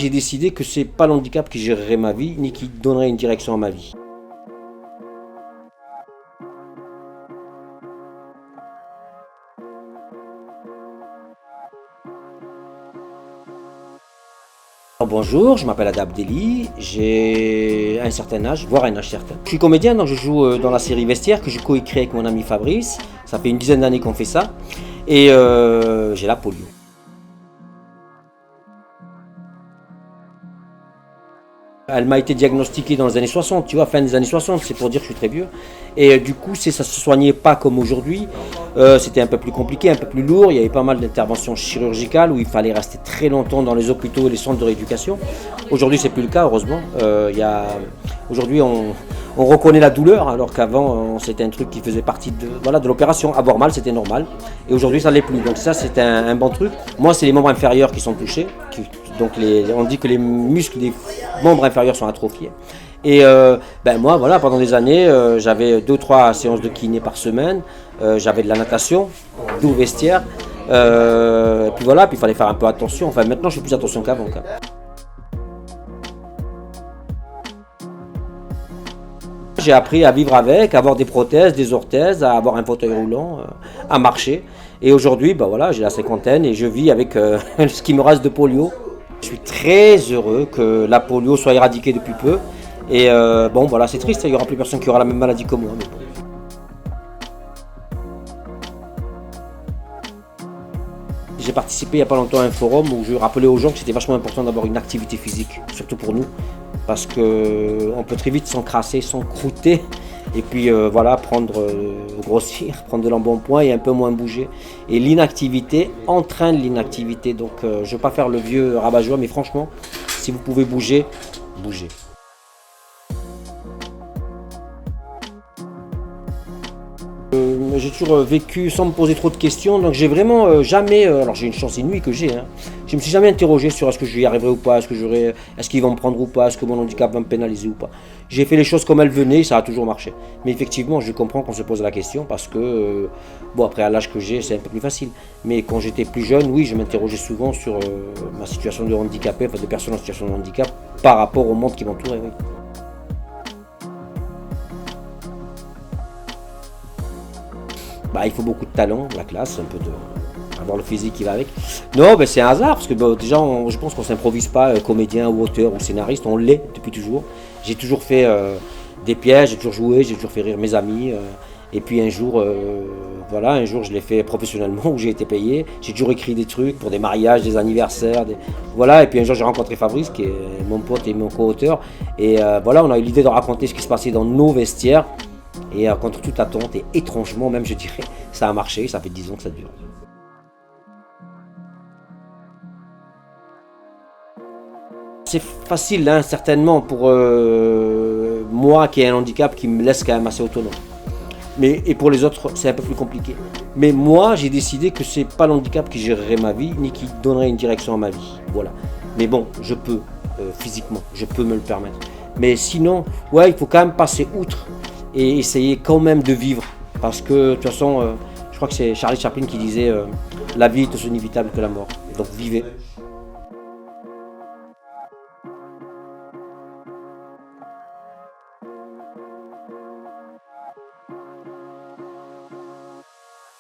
j'ai décidé que c'est pas l'handicap qui gérerait ma vie, ni qui donnerait une direction à ma vie. Bonjour, je m'appelle Adab Deli, j'ai un certain âge, voire un âge certain. Je suis comédien, donc je joue dans la série Vestiaire que j'ai coécrit avec mon ami Fabrice. Ça fait une dizaine d'années qu'on fait ça. Et j'ai la polio. Elle m'a été diagnostiquée dans les années 60, tu vois, fin des années 60, c'est pour dire que je suis très vieux. Et du coup, ça ne se soignait pas comme aujourd'hui. C'était un peu plus compliqué, un peu plus lourd. Il y avait pas mal d'interventions chirurgicales où il fallait rester très longtemps dans les hôpitaux et les centres de rééducation. Aujourd'hui, c'est plus le cas, heureusement. Aujourd'hui, on reconnaît la douleur, alors qu'avant, c'était un truc qui faisait partie de l'opération. Avoir mal, c'était normal. Et aujourd'hui, ça ne l'est plus. Donc ça, c'est un bon truc. Moi, c'est les membres inférieurs qui sont touchés. Donc on dit que les muscles des membres inférieurs sont atrophiés. Et moi, voilà, pendant des années, j'avais 2-3 séances de kiné par semaine. J'avais de la natation, d'eau vestiaire. Puis voilà, puis il fallait faire un peu attention. Enfin, maintenant, je fais plus attention qu'avant. J'ai appris à vivre avec, à avoir des prothèses, des orthèses, à avoir un fauteuil roulant, à marcher. Et aujourd'hui, voilà, j'ai la cinquantaine et je vis avec ce qui me reste de polio. Je suis très heureux que la polio soit éradiquée depuis peu. Et voilà, c'est triste, il n'y aura plus personne qui aura la même maladie que moi. Mais bon. J'ai participé il n'y a pas longtemps à un forum où je rappelais aux gens que c'était vachement important d'avoir une activité physique, surtout pour nous. Parce qu'on peut très vite s'encrasser, s'encrouter. Et puis grossir, prendre de l'embonpoint et un peu moins bouger. Et l'inactivité entraîne l'inactivité. Donc je ne veux pas faire le vieux rabat-joie, mais franchement, si vous pouvez bouger, bougez. J'ai toujours vécu sans me poser trop de questions, donc j'ai vraiment jamais, alors j'ai une chance inouïe que j'ai, je me suis jamais interrogé sur est-ce que je y arriverai ou pas, est-ce qu'ils vont me prendre ou pas, est-ce que mon handicap va me pénaliser ou pas. J'ai fait les choses comme elles venaient, ça a toujours marché. Mais effectivement, je comprends qu'on se pose la question parce que, après à l'âge que j'ai, c'est un peu plus facile. Mais quand j'étais plus jeune, oui, je m'interrogeais souvent sur ma situation de handicapé, de personne en situation de handicap, par rapport au monde qui m'entourait, oui. Il faut beaucoup de talent, la classe, avoir le physique qui va avec. Non, c'est un hasard, parce que déjà, je pense qu'on ne s'improvise pas comédien ou auteur ou scénariste, on l'est depuis toujours. J'ai toujours fait des pièges, j'ai toujours joué, j'ai toujours fait rire mes amis. Et puis un jour, je l'ai fait professionnellement, où j'ai été payé. J'ai toujours écrit des trucs pour des mariages, des anniversaires. Et puis un jour, j'ai rencontré Fabrice, qui est mon pote et mon co-auteur. Et on a eu l'idée de raconter ce qui se passait dans nos vestiaires. Et contre toute attente, et étrangement même je dirais, ça a marché, ça fait 10 ans que ça dure. C'est facile, certainement, pour moi qui ai un handicap qui me laisse quand même assez autonome. Et pour les autres, c'est un peu plus compliqué. Mais moi, j'ai décidé que c'est pas l'handicap qui gérerait ma vie, ni qui donnerait une direction à ma vie. Voilà. Mais bon, je peux, physiquement, je peux me le permettre. Mais sinon, il faut quand même passer outre. Et essayer quand même de vivre. Parce que, de toute façon, je crois que c'est Charlie Chaplin qui disait « La vie est aussi inévitable que la mort ». Donc vivez.